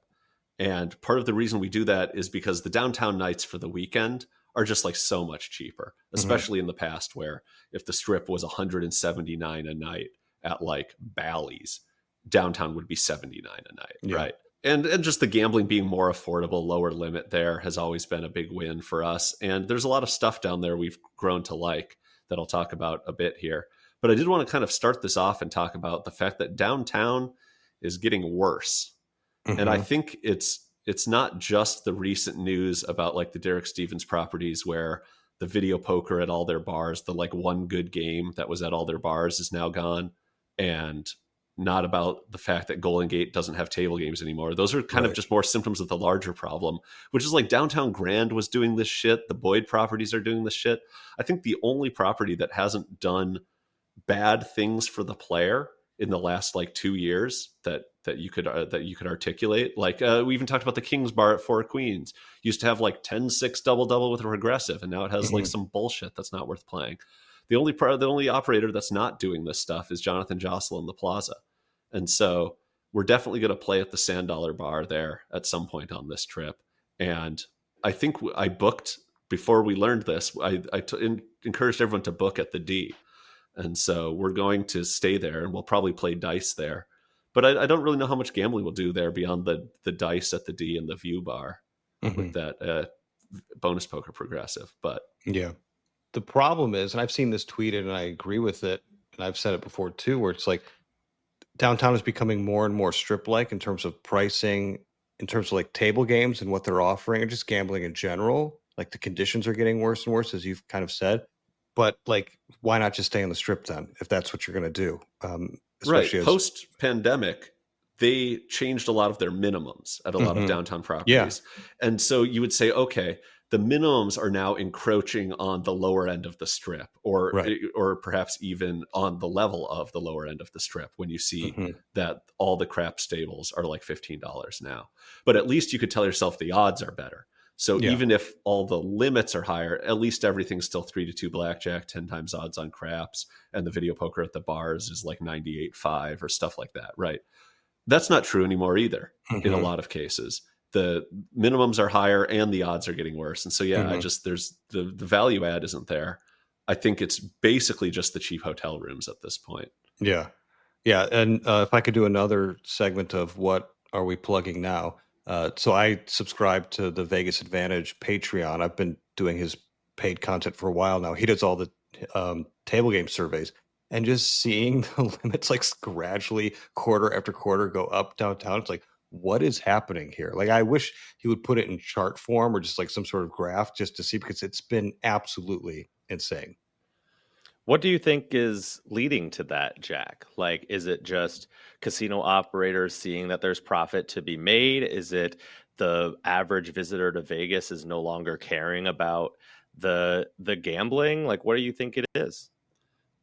And part of the reason we do that is because the downtown nights for the weekend are just like so much cheaper, especially in the past, where if the strip was $179 a night at like Bally's, downtown would be $79 a night. Right. And just the gambling being more affordable, lower limit there has always been a big win for us. And there's a lot of stuff down there we've grown to like that I'll talk about a bit here. But I did want to kind of start this off and talk about the fact that downtown is getting worse. And I think it's not just the recent news about like the Derek Stevens properties where the video poker at all their bars, the like one good game that was at all their bars is now gone. And not about the fact that Golden Gate doesn't have table games anymore. Those are kind of Right. just more symptoms of the larger problem, which is like Downtown Grand was doing this shit. The Boyd properties are doing this shit. I think the only property that hasn't done bad things for the player in the last like 2 years that you could articulate, like we even talked about the Kings Bar at Four Queens used to have like 10-6 double with a regressive, and now it has like some bullshit that's not worth playing. The only operator that's not doing this stuff is Jonathan Jocelyn, the Plaza. And so we're definitely going to play at the Sand Dollar Bar there at some point on this trip. And I think I booked, before we learned this, I encouraged everyone to book at the D. And so we're going to stay there, and we'll probably play dice there. But I don't really know how much gambling we'll do there beyond the dice at the D and the View Bar with that bonus poker progressive. But yeah. The problem is, and I've seen this tweeted and I agree with it, and I've said it before too, where it's like downtown is becoming more and more strip-like in terms of pricing, in terms of like table games and what they're offering, and just gambling in general. Like the conditions are getting worse and worse, as you've kind of said. But like, why not just stay on the strip then, if that's what you're going to do? Right. Post-pandemic, they changed a lot of their minimums at a lot of downtown properties. Yeah. And so you would say, okay, the minimums are now encroaching on the lower end of the strip, or perhaps even on the level of the lower end of the strip when you see that all the crap stables are like $15 now. But at least you could tell yourself the odds are better. So even if all the limits are higher, at least everything's still 3-2 blackjack, 10 times odds on craps, and the video poker at the bars is like 98.5 or stuff like that, right? That's not true anymore either in a lot of cases. The minimums are higher and the odds are getting worse. And so, there's the value add isn't there. I think it's basically just the cheap hotel rooms at this point. Yeah. Yeah. And if I could do another segment of what are we plugging now? So I subscribe to the Vegas Advantage Patreon. I've been doing his paid content for a while now. He does all the table game surveys, and just seeing the limits like gradually quarter after quarter go up downtown. It's like, what is happening here? Like, I wish he would put it in chart form or just like some sort of graph just to see, because it's been absolutely insane. What do you think is leading to that, Jack? Like, is it just casino operators seeing that there's profit to be made? Is it the average visitor to Vegas is no longer caring about the gambling? Like, what do you think it is?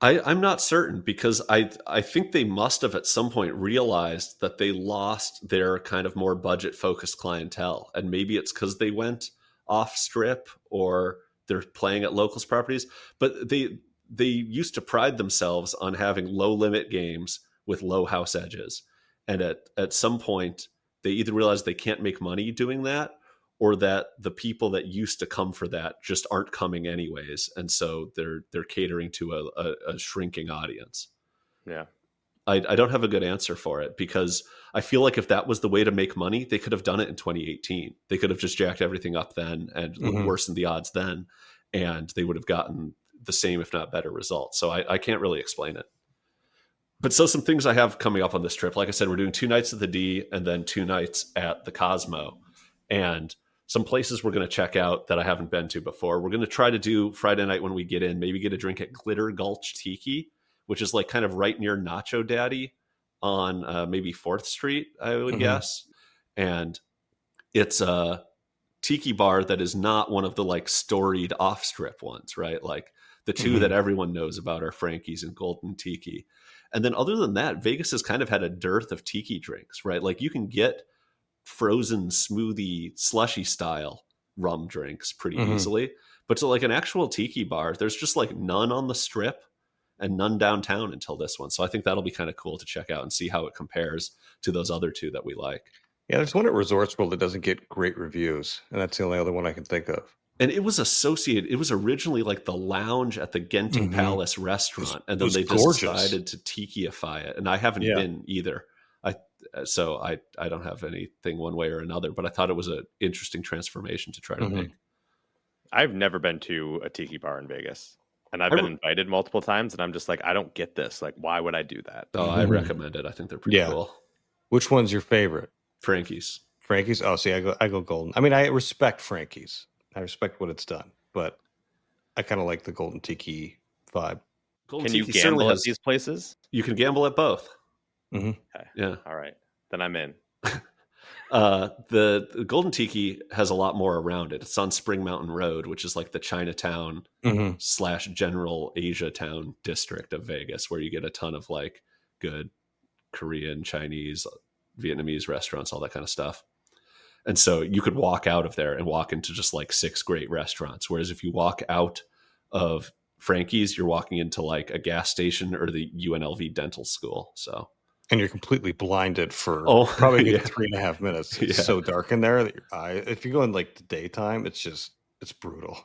I'm not certain, because I think they must have at some point realized that they lost their kind of more budget focused clientele. And maybe it's because they went off strip or they're playing at locals properties, but they used to pride themselves on having low limit games with low house edges. And at some point, they either realize they can't make money doing that, or that the people that used to come for that just aren't coming anyways. And so they're catering to a shrinking audience. Yeah. I don't have a good answer for it, because I feel like if that was the way to make money, they could have done it in 2018. They could have just jacked everything up then and worsened the odds then, and they would have gotten the same, if not better, results. So I can't really explain it. But so some things I have coming up on this trip, like I said, we're doing 2 nights at the D and then 2 nights at the Cosmo, and some places we're going to check out that I haven't been to before. We're going to try to do Friday night when we get in, maybe get a drink at Glitter Gulch Tiki, which is like kind of right near Nacho Daddy on maybe 4th Street, I would guess. And it's a tiki bar that is not one of the like storied off strip ones, right? Like the two that everyone knows about are Frankie's and Golden Tiki. And then other than that, Vegas has kind of had a dearth of tiki drinks, right? Like you can get frozen smoothie slushy style rum drinks pretty easily, but to like an actual tiki bar, there's just like none on the strip and none downtown until this one. So I think that'll be kind of cool to check out and see how it compares to those other two that we like. Yeah, there's one at Resorts World that doesn't get great reviews, and that's the only other one I can think of. And it was originally like the lounge at the Genting Palace restaurant, and then they just decided to tiki-ify it. And I haven't been either. So I don't have anything one way or another, but I thought it was an interesting transformation to try to make. I've never been to a tiki bar in Vegas, and I've been invited multiple times, and I'm just like, I don't get this. Like, why would I do that? Oh, I recommend it. I think they're pretty cool. Which one's your favorite? Frankie's. Oh, see, I go Golden. I mean, I respect Frankie's. I respect what it's done, but I kind of like the Golden Tiki vibe. Can you gamble at these places? You can gamble at both. Mhm. Okay. Yeah. All right. Then I'm in. The Golden Tiki has a lot more around it. It's on Spring Mountain Road, which is like the Chinatown Mhm. / General Asia Town district of Vegas, where you get a ton of like good Korean, Chinese, Vietnamese restaurants, all that kind of stuff. And so you could walk out of there and walk into just like 6 great restaurants. Whereas if you walk out of Frankie's, you're walking into like a gas station or the UNLV dental school. So, And you're completely blinded for oh, probably a good yeah. 3.5 minutes. It's Yeah. so dark in there that your eye, if you go in like the daytime, it's brutal.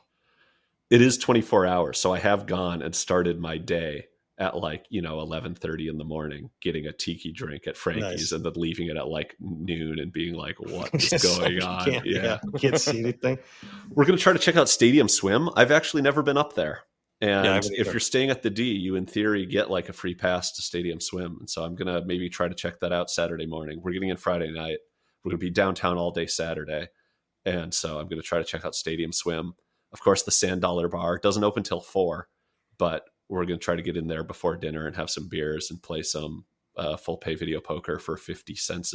It is 24 hours. So I have gone and started my day at like, 11:30 in the morning, getting a tiki drink at Frankie's Nice. and then leaving it at like noon and being like, what is Just going like on? you can't see anything. We're going to try to check out Stadium Swim. I've actually never been up there. Yeah, I And haven't if either. you're staying at the D, you in theory get like a free pass to Stadium Swim. And so I'm going to maybe try to check that out Saturday morning. We're getting in Friday night. We're going to be downtown all day Saturday. And so I'm going to try to check out Stadium Swim. Of course, the Sand Dollar Bar doesn't open till 4, but we're going to try to get in there before dinner and have some beers and play some full pay video poker for 50 cents.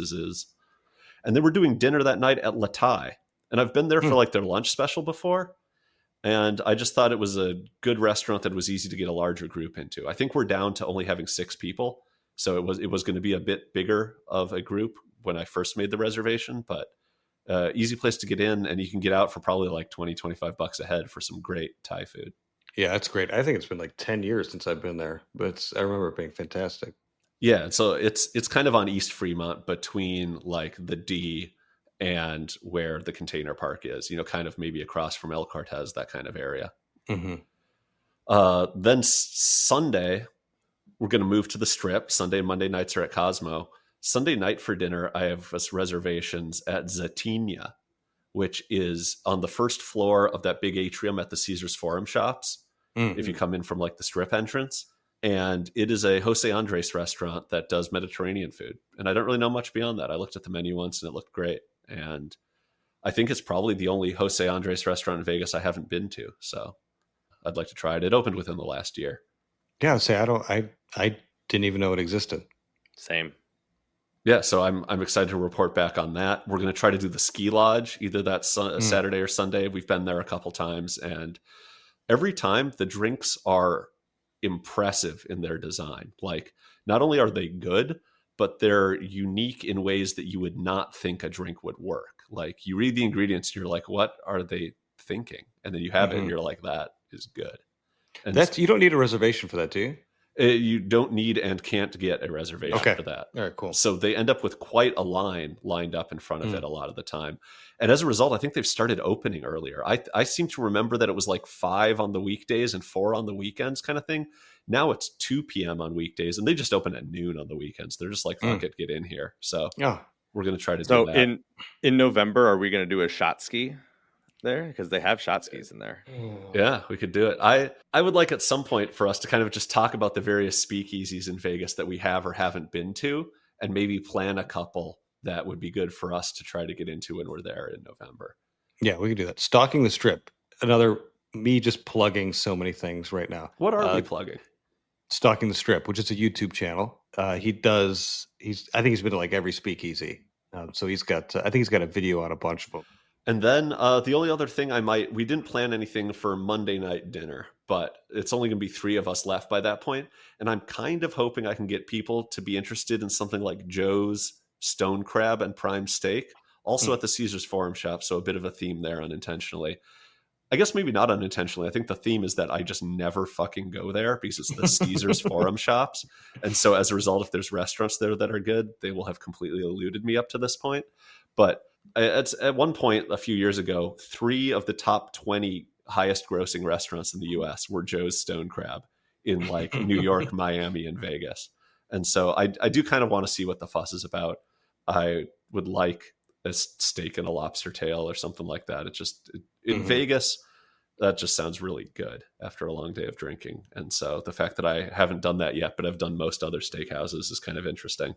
And then we're doing dinner that night at La Tai. And I've been there for like their lunch special before. And I just thought it was a good restaurant that was easy to get a larger group into. I think we're down to only having 6 people. So it was going to be a bit bigger of a group when I first made the reservation, but easy place to get in, and you can get out for probably like 20-25 bucks a head for some great Thai food. Yeah, that's great. I think it's been like 10 years since I've been there, but I remember it being fantastic. Yeah, so it's kind of on East Fremont between like the D and where the container park is, kind of maybe across from El Cortez, that kind of area. Mm-hmm. Then Sunday, we're going to move to the Strip. Sunday and Monday nights are at Cosmo. Sunday night for dinner, I have reservations at Zatinia, which is on the first floor of that big atrium at the Caesars Forum shops. Mm-hmm. If you come in from like the Strip entrance. And it is a Jose Andres restaurant that does Mediterranean food. And I don't really know much beyond that. I looked at the menu once and it looked great. And I think it's probably the only Jose Andres restaurant in Vegas I haven't been to. So I'd like to try it. It opened within the last year. Yeah, I didn't even know it existed. Same. Yeah, so I'm excited to report back on that. We're going to try to do the ski lodge, either that Saturday or Sunday. We've been there a couple times, and every time the drinks are impressive in their design. Like, not only are they good, but they're unique in ways that you would not think a drink would work. Like, you read the ingredients and you're like, what are they thinking? And then you have it and you're like, that is good. And you don't need a reservation for that, do you? You don't need and can't get a reservation for that. All right, cool. So they end up with quite a line lined up in front of it a lot of the time. And as a result, I think they've started opening earlier. I seem to remember that it was like 5 on the weekdays and 4 on the weekends kind of thing. Now it's 2 p.m. on weekdays, and they just open at noon on the weekends. They're just like, fuck it, get in here. So we're going to try to do that. So in November, are we going to do a shot ski there? Because they have shot skis in there. Yeah, we could do it. I would like at some point for us to kind of just talk about the various speakeasies in Vegas that we have or haven't been to, and maybe plan a couple that would be good for us to try to get into when we're there in November. Yeah, we could do that. Stalking the Strip. Another me just plugging so many things right now. What are we plugging? Stalking the Strip, which is a YouTube channel. I think he's been to like every speakeasy. So I think he's got a video on a bunch of them. And then the only other thing we didn't plan anything for Monday night dinner, but it's only going to be 3 of us left by that point. And I'm kind of hoping I can get people to be interested in something like Joe's Stone Crab and Prime Steak, also at the Caesars Forum shop. So a bit of a theme there unintentionally. I guess maybe not unintentionally. I think the theme is that I just never fucking go there because it's the Caesars Forum shops. And so as a result, if there's restaurants there that are good, they will have completely eluded me up to this point. But at one point a few years ago, 3 of the top 20 highest grossing restaurants in the US were Joe's Stone Crab in like New York, Miami, and Vegas. And so I do kind of want to see what the fuss is about. I would like a steak and a lobster tail or something like that. In Vegas, that just sounds really good after a long day of drinking. And so the fact that I haven't done that yet, but I've done most other steakhouses is kind of interesting.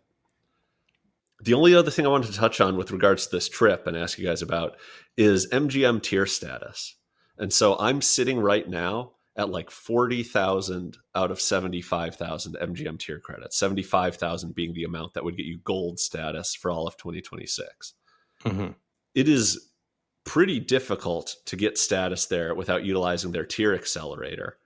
The only other thing I wanted to touch on with regards to this trip and ask you guys about is MGM tier status. And so I'm sitting right now at like 40,000 out of 75,000 MGM tier credits, 75,000 being the amount that would get you gold status for all of 2026. Mm-hmm. It is pretty difficult to get status there without utilizing their tier accelerator.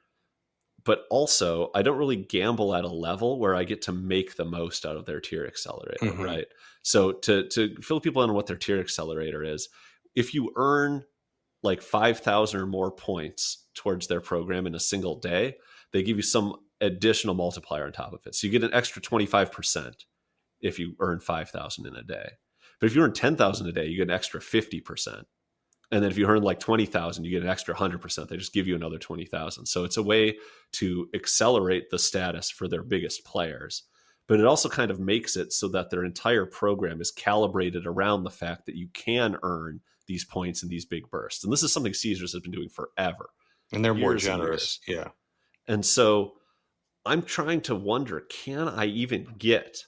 But also, I don't really gamble at a level where I get to make the most out of their tier accelerator, Mm-hmm. right? So to fill people in on what their tier accelerator is, if you earn like 5,000 or more points towards their program in a single day, they give you some additional multiplier on top of it. So you get an extra 25% if you earn 5,000 in a day. But if you earn 10,000 a day, you get an extra 50%. And then if you earn like 20,000, you get an extra 100%. They just give you another 20,000. So it's a way to accelerate the status for their biggest players. But it also kind of makes it so that their entire program is calibrated around the fact that you can earn these points in these big bursts. And this is something Caesars has been doing forever. And they're more generous. Yeah. And so I'm trying to wonder, can I even get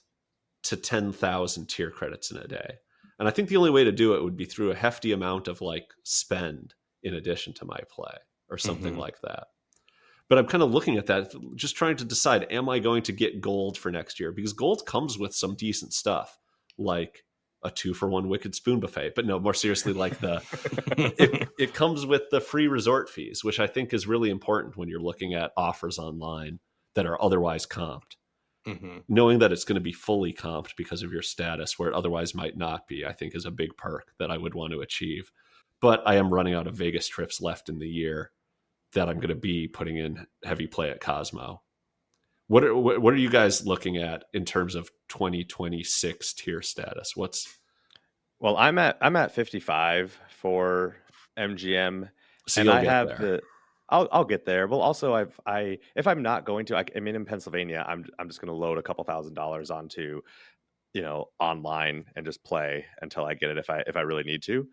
to 10,000 tier credits in a day? And I think the only way to do it would be through a hefty amount of like spend in addition to my play or something like that. But I'm kind of looking at that, just trying to decide, am I going to get gold for next year? Because gold comes with some decent stuff, like a 2-for-1 Wicked Spoon buffet. But no, more seriously, like it comes with the free resort fees, which I think is really important when you're looking at offers online that are otherwise comped. Mm-hmm. Knowing that it's going to be fully comped because of your status where it otherwise might not be, I think is a big perk that I would want to achieve. But I am running out of Vegas trips left in the year that I'm going to be putting in heavy play at Cosmo. What are you guys looking at in terms of 2026 tier status? Well, I'm at 55 for MGM, so and you'll I get have there. I'll get there. Well, also if I'm not going to, I mean, in Pennsylvania, I'm just going to load a couple $1,000s onto, online and just play until I get it if I really need to.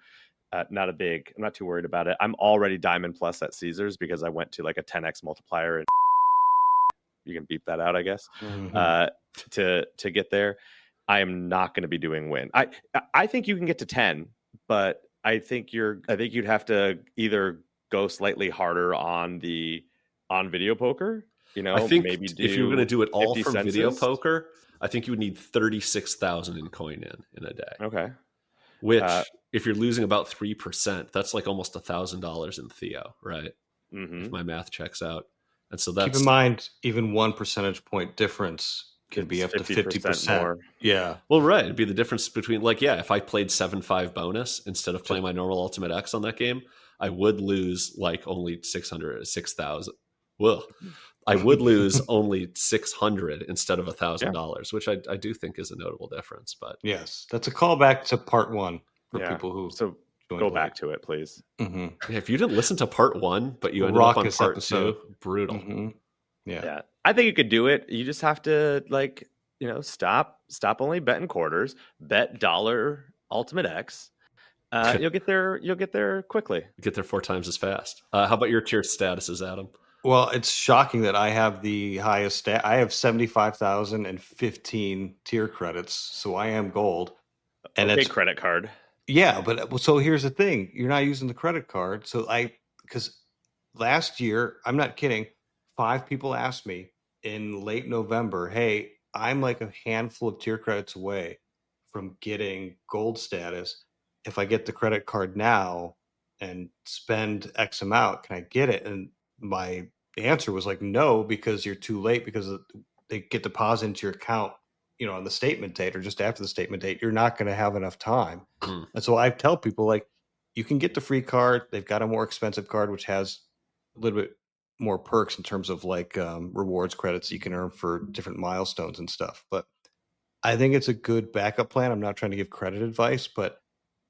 I'm not too worried about it. I'm already Diamond Plus at Caesars because I went to like a 10x multiplier, and you can beep that out, I guess, to get there. I am not going to be doing win. I think you can get to 10, but I think you'd have to either go slightly harder on video poker. I think maybe if you were going to do it all from census. video poker, I think you would need 36,000 in coin in a day. Okay. Which, if you're losing about 3%, that's like almost $1,000 in Theo, right? Mm-hmm. If my math checks out. And so that's... Keep in mind, even 1 percentage point difference could be up to 50% more. Yeah. Well, right. It'd be the difference between, like, if I played 7-5 bonus instead of playing my normal Ultimate X on that game, I would lose like only 6,000. Well, I would lose only 600 instead of $1,000, which I do think is a notable difference. But yes, that's a callback to part 1 for people who go back to it, please. Mm-hmm. If you didn't listen to part 1, but you ended up on part episode. 2, brutal. Mm-hmm. Yeah, I think you could do it. You just have to stop only betting quarters, bet dollar Ultimate X. You'll get there quickly. Get there 4 times as fast. How about your tier statuses, Adam? Well, it's shocking that I have the highest stat. I have 75,015 tier credits, so I am gold. And it's a credit card. Yeah, but so here's the thing: you're not using the credit card. So because last year, I'm not kidding, 5 people asked me in late November, "Hey, I'm like a handful of tier credits away from getting gold status. If I get the credit card now and spend X amount, can I get it?" And my answer was like, no, because you're too late, because they get deposited into your account, on the statement date or just after the statement date. You're not going to have enough time. And so I tell people, like, you can get the free card. They've got a more expensive card, which has a little bit more perks in terms of like rewards credits you can earn for different milestones and stuff. But I think it's a good backup plan. I'm not trying to give credit advice, but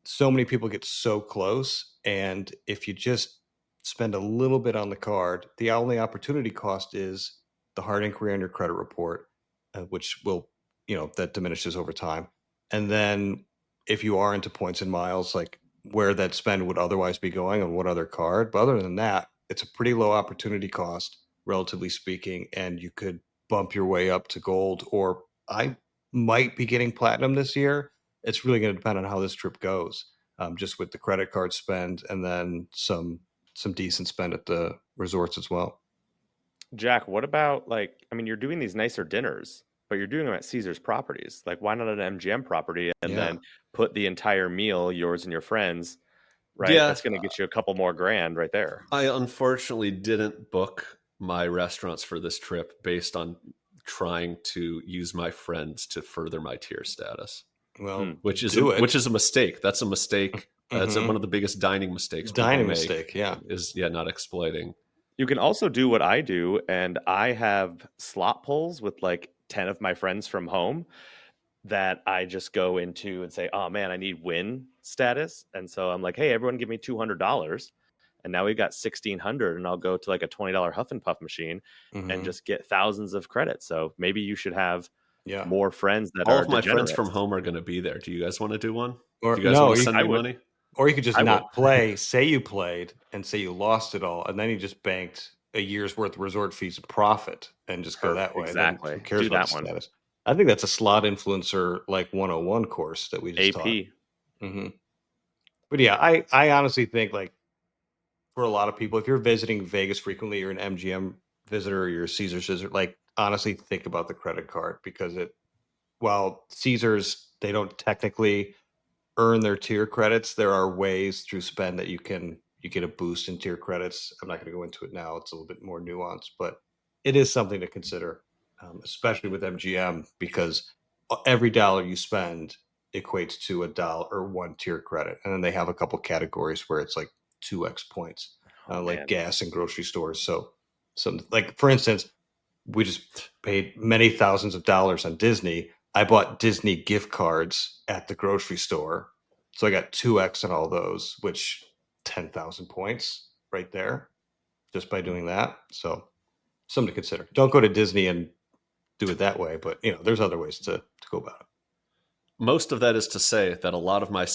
so many people get so close. And if you just spend a little bit on the card, the only opportunity cost is the hard inquiry on your credit report, which will, that diminishes over time. And then if you are into points and miles, like where that spend would otherwise be going on what other card. But other than that, it's a pretty low opportunity cost, relatively speaking, and you could bump your way up to gold, or I might be getting platinum this year. It's really going to depend on how this trip goes, just with the credit card spend and then some decent spend at the resorts as well. Jack, what about like, I mean, you're doing these nicer dinners, but you're doing them at Caesar's properties. Like, why not an MGM property and Yeah. then put the entire meal, yours and your friends, right? Yeah, That's going to get you a couple more grand right there. I unfortunately didn't book my restaurants for this trip based on trying to use my friends to further my tier status, Well, which is do it. which is a mistake. That's a mistake. That's one of the biggest dining mistakes people Dining make. mistake, yeah. Is not exploiting. You can also do what I do, and I have slot pulls with like 10 of my friends from home that I just go into and say, oh man, I need win status. And so I'm like, hey, everyone give me $200. And now we've got 1,600, and I'll go to like a $20 Huff and Puff machine and just get thousands of credits. So maybe you should have more friends that all are of my friends degenerates. from home are going to be there. Do you guys want to do one? Or do you guys want to send me money? Or you could just I not would. play, say you played, and say you lost it all, and then you just banked a year's worth of resort fees and profit and just go that way. Exactly. Then who cares Do about that one. status? I think that's a slot influencer like 101 course that we just AP. taught. But yeah, I honestly think like for a lot of people, if you're visiting Vegas frequently, you're an MGM visitor, or you're a Caesars visitor, like honestly think about the credit card, because while Caesars, they don't technically earn their tier credits, there are ways through spend that you get a boost in tier credits. I'm not going to go into it now. It's a little bit more nuanced, but it is something to consider, especially with MGM, because every dollar you spend equates to $1 or one tier credit. And then they have a couple categories where it's like 2x points, like gas and grocery stores. So like, for instance, we just paid many thousands of dollars on Disney. I bought Disney gift cards at the grocery store. So I got 2x on all those, which 10,000 points right there just by doing that. So something to consider. Don't go to Disney and do it that way, but there's other ways to go about it. Most of that is to say that a lot of my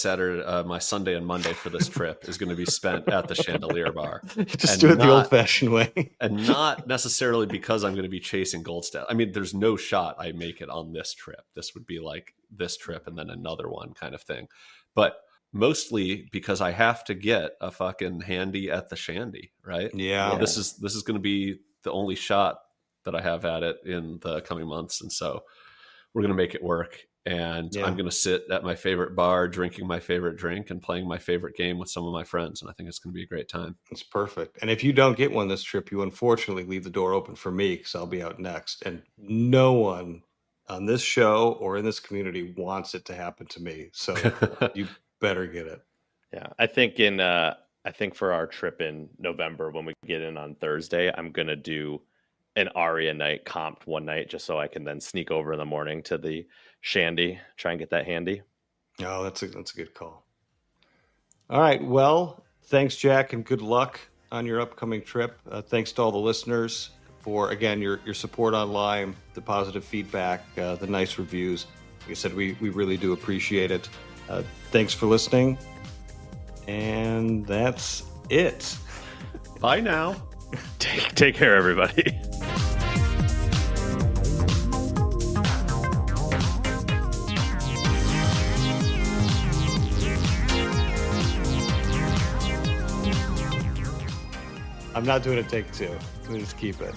my Sunday and Monday for this trip is going to be spent at the Chandelier Bar. Just do it the old-fashioned way. And not necessarily because I'm going to be chasing gold stat. I mean, there's no shot I make it on this trip. This would be like this trip and then another one kind of thing. But mostly because I have to get a fucking handy at the Shandy, right? Yeah. This is going to be the only shot that I have at it in the coming months. And so we're going to make it work. And I'm going to sit at my favorite bar, drinking my favorite drink and playing my favorite game with some of my friends. And I think it's going to be a great time. It's perfect. And if you don't get one this trip, you unfortunately leave the door open for me, because I'll be out next. And no one on this show or in this community wants it to happen to me. So you better get it. Yeah. I think for our trip in November, when we get in on Thursday, I'm going to do an Aria night comped one night, just so I can then sneak over in the morning to the Shandy, try and get that handy. Oh, that's a good call. All right. Well, thanks, Jack, and good luck on your upcoming trip. Thanks to all the listeners for, again, your support online, the positive feedback, the nice reviews. Like I said, we really do appreciate it. Thanks for listening. And that's it. Bye now. Take care, everybody. I'm not doing a take two. Let me just keep it.